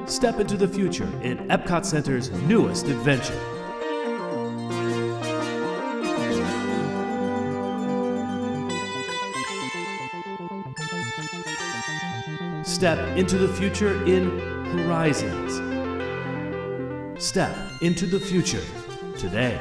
Step into the future in EPCOT Center's newest invention. Step into the future in Horizons. Step into the future today.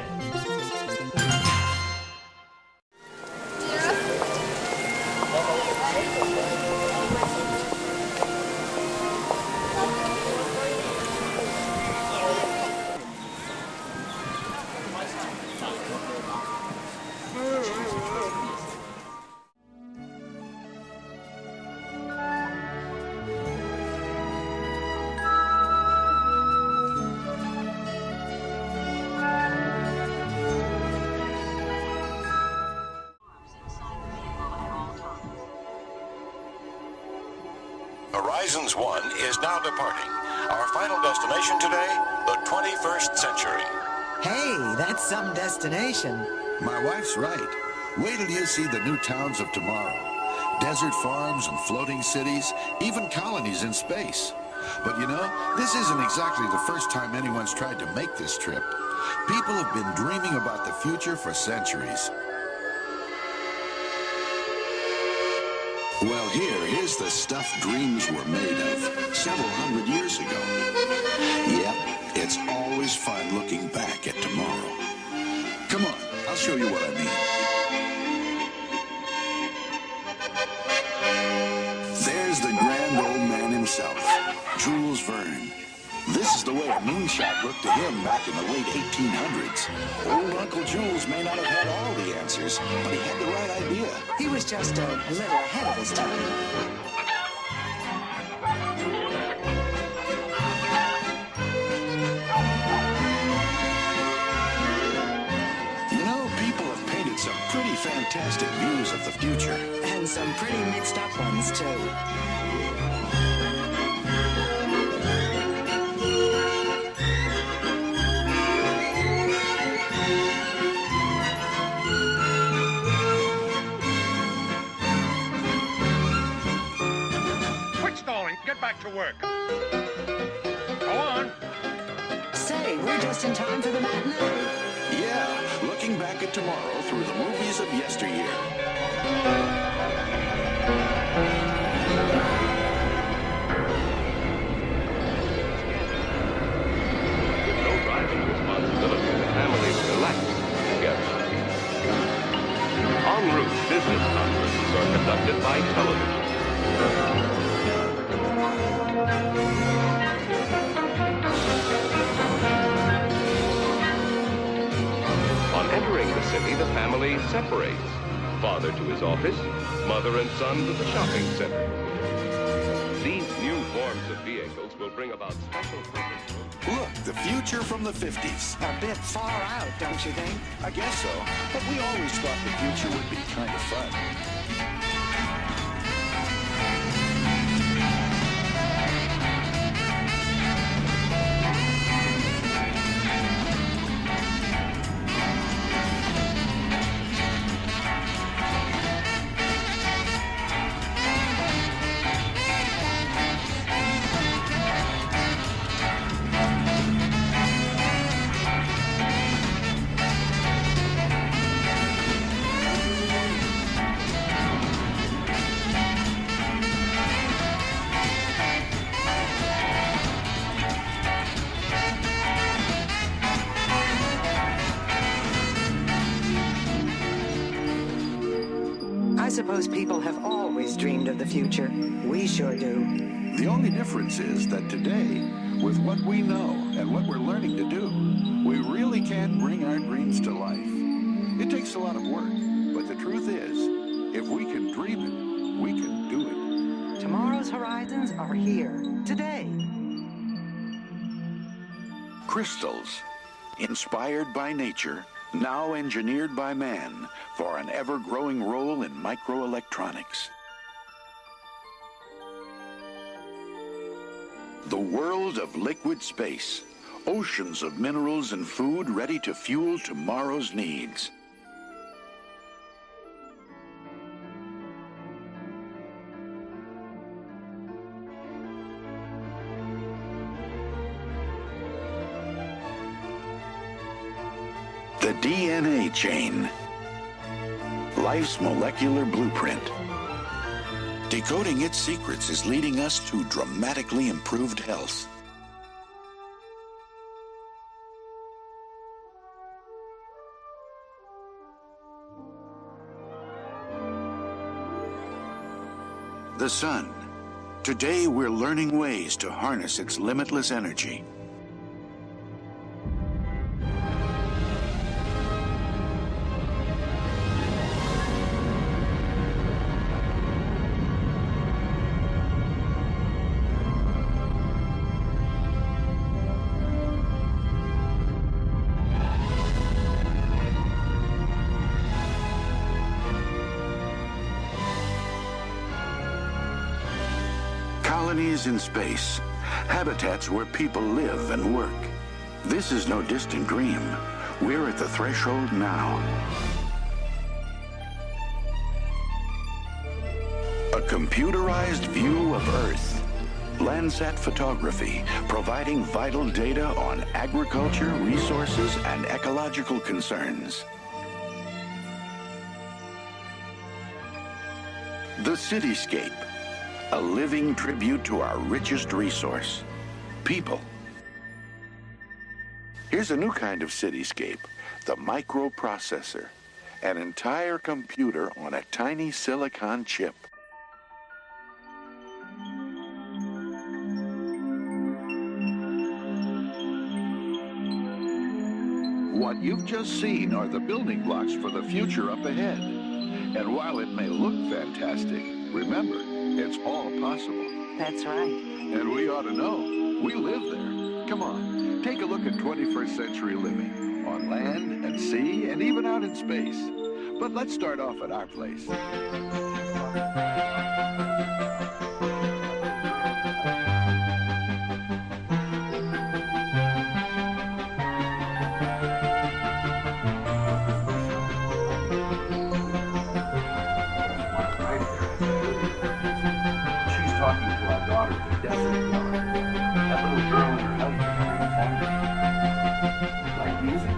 Horizons 1 is now departing. Our final destination today, the 21st century. Hey, that's some destination. My wife's right. Wait till you see the new towns of tomorrow. Desert farms and floating cities, even colonies in space. But you know, this isn't exactly the first time anyone's tried to make this trip. People have been dreaming about the future for centuries. Well, here's the stuff dreams were made of several hundred years ago. Yep, it's always fun looking back at tomorrow. Come on, I'll show you what I mean. There's the grand old man himself, Jules Verne. This is the way a moonshot looked to him back in the late 1800s. Old Uncle Jules may not have had all the answers, but he had the right idea. He was just a little ahead of his time. You know, people have painted some pretty fantastic views of the future. And some pretty mixed up ones, too. Get back to work. Go on. Say, we're just in time for the matinee. Yeah, looking back at tomorrow through the movies of yesteryear. With no driving responsibility, the families relax together. En route business conferences are conducted by television. On entering the city, the family separates. Father to his office, mother and son to the shopping center. These new forms of vehicles will bring about special purpose. Look, the future from the 50s. A bit far out, don't you think? I guess so, but we always thought the future would be kind of fun. I suppose people have always dreamed of the future. We sure do. The only difference is that today, with what we know and what we're learning to do, we really can bring our dreams to life. It takes a lot of work, but the truth is, if we can dream it, we can do it. Tomorrow's horizons are here, today. Crystals, inspired by nature, now engineered by man for an ever-growing role in microelectronics. The world of liquid space, oceans of minerals and food ready to fuel tomorrow's needs. The DNA chain. Life's molecular blueprint. Decoding its secrets is leading us to dramatically improved health. The sun. Today we're learning ways to harness its limitless energy. Colonies in space, habitats where people live and work. This is no distant dream. We're at the threshold now. A computerized view of Earth. Landsat photography, providing vital data on agriculture, resources, and ecological concerns. The cityscape. A living tribute to our richest resource, people. Here's a new kind of cityscape, the microprocessor, an entire computer on a tiny silicon chip. What you've just seen are the building blocks for the future up ahead. And while it may look fantastic, remember, it's all possible. That's right. And we ought to know. We live there. Come on, take a look at 21st century living. On land and sea and even out in space. But let's start off at our place. Talking to our daughter, the desert daughter. That little girl and her husband are in like music.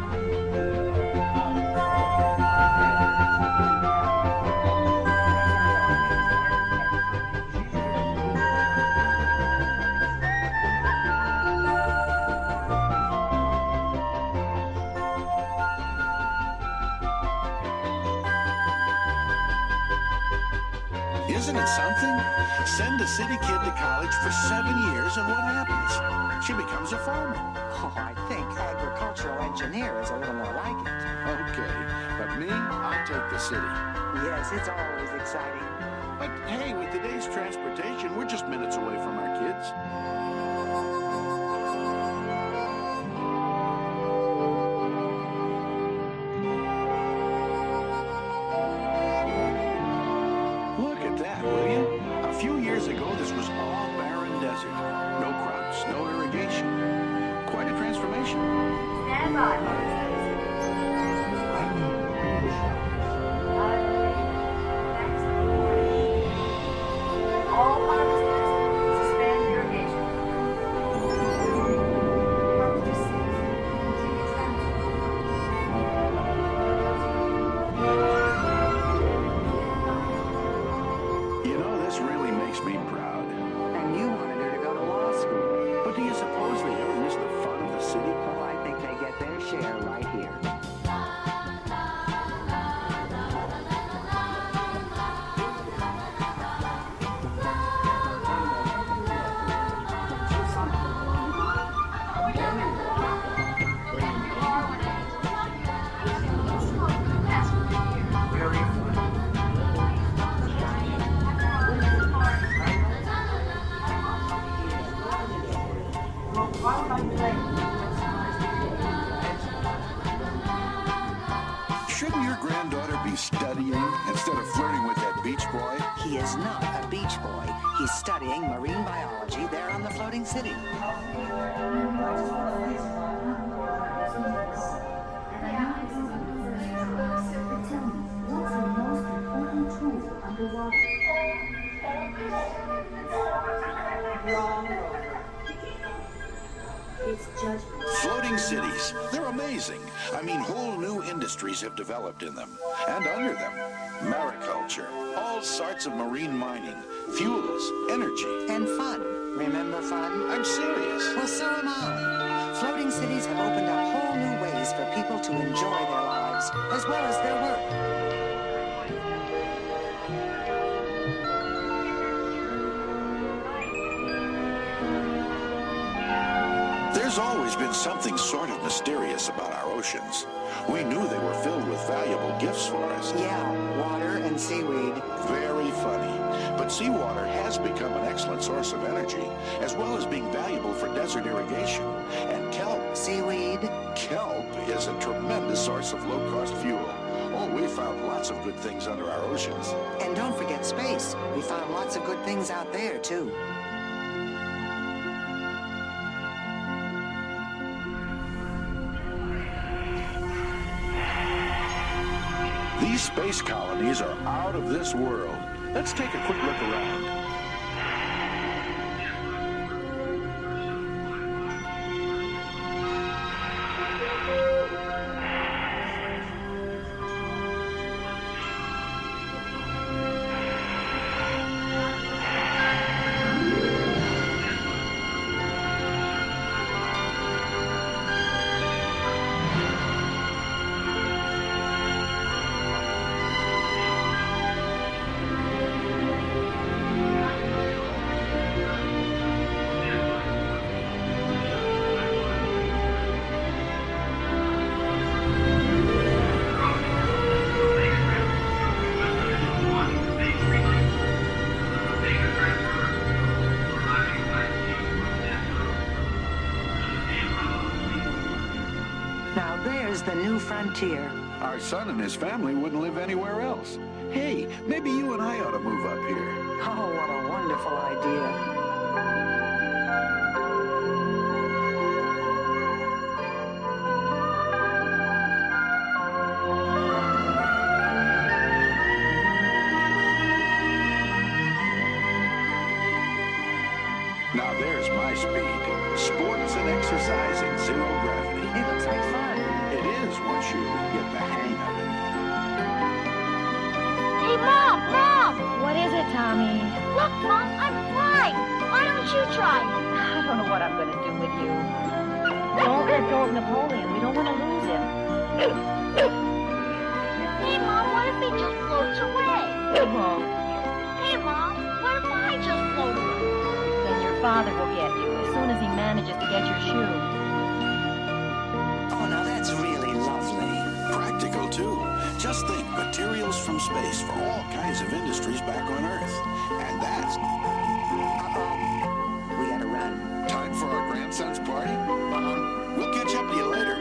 Isn't it something? Send a city kid to college for 7 years and what happens? She becomes a farmer. Oh, I think agricultural engineer is a little more like it. Okay, but me, I'll take the city. Yes, it's always exciting. But hey, with today's transportation, we're just minutes away from our kids. Look at that, will you? A few years ago, this was all barren desert. No crops, no irrigation. Quite a transformation. Stand by. All harvesters suspend irrigation. You know, this really makes me proud. And you wanted her to go to law school. But do you suppose they ever miss the fun of the city? Oh, I think they get their share right here. Shouldn't your granddaughter be studying instead of flirting with that beach boy? He is not a beach boy. He's studying marine biology there on the floating city. His judgment Floating cities, they're amazing. I mean, whole new industries have developed in them. And under them, mariculture, all sorts of marine mining, fuels, energy. And fun. Remember fun? I'm serious. Well, so am I. Floating cities have opened up whole new ways for people to enjoy their lives, as well as their work. There's always been something sort of mysterious about our oceans. We knew they were filled with valuable gifts for us. Yeah, water and seaweed. Very funny. But seawater has become an excellent source of energy, as well as being valuable for desert irrigation. And kelp. Seaweed. Kelp is a tremendous source of low-cost fuel. Oh, we found lots of good things under our oceans. And don't forget space. We found lots of good things out there, too. These space colonies are out of this world. Let's take a quick look around. The new frontier. Our son and his family wouldn't live anywhere else. Hey, maybe you and I ought to move up here. Oh, what a wonderful idea. Now there's my speed. Sports and exercise in zero gravity. It looks like fun. It is once you get the hang of it. Hey, Mom! Mom! What is it, Tommy? Look, Mom, I'm flying. Why don't you try? I don't know what I'm going to do with you. Don't let go of Napoleon. We don't want to lose him. Hey, Mom, what if he just floats away? He won't. Hey, Mom, what if I just float away? Then your father will get you as soon as he manages to get your shoe. Oh, now that's really lovely. Practical, too. Just think, materials from space for all kinds of industries back on Earth. And that's... Uh-oh. We gotta run. time for our grandson's party? We'll catch up to you later.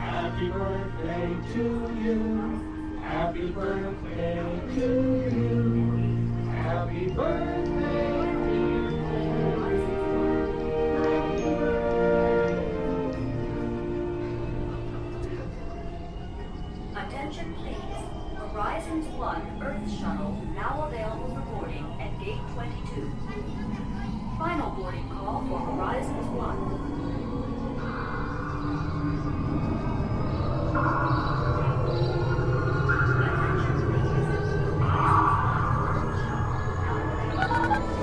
Happy birthday to you. Happy birthday to you. Happy birthday, dear Attention please. Horizons 1 Earth Shuttle now available for boarding at Gate 22. Final boarding call for Horizons 1.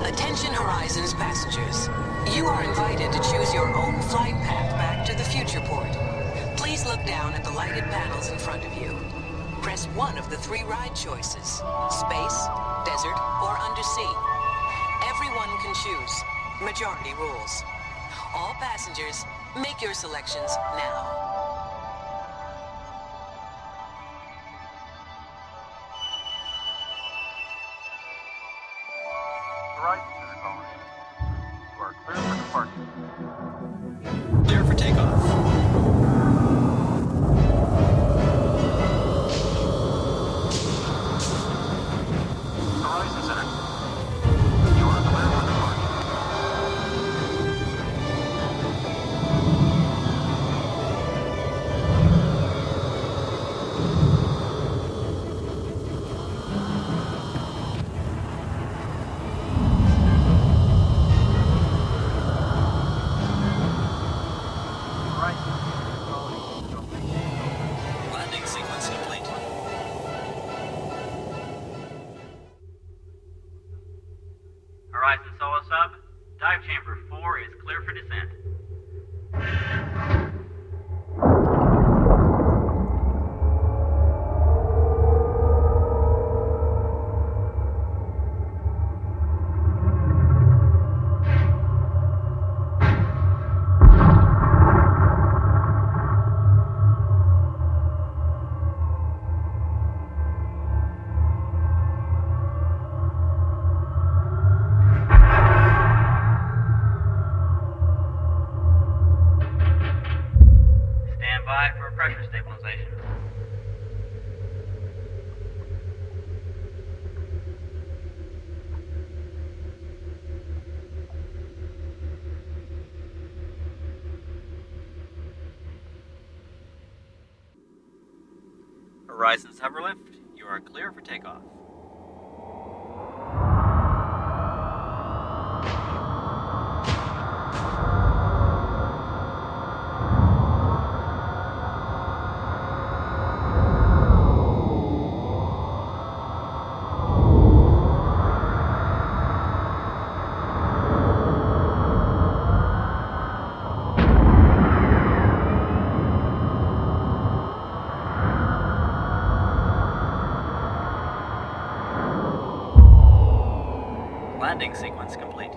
Attention Horizons passengers. You are invited to choose your own flight path back to the future port. Please look down at the lighted panels in front of you. Press one of the three ride choices: space, desert, or undersea. Everyone can choose. Majority rules. All passengers, make your selections now. Horizons to the colony. You are clear for departure. Clear for takeoff. Horizon Center. You are clear for departure. Horizon Solo Sub. Dive Chamber 4 is clear for descent. Stand by for pressure stabilization. Horizon's hoverlift, you are clear for takeoff. Landing sequence complete.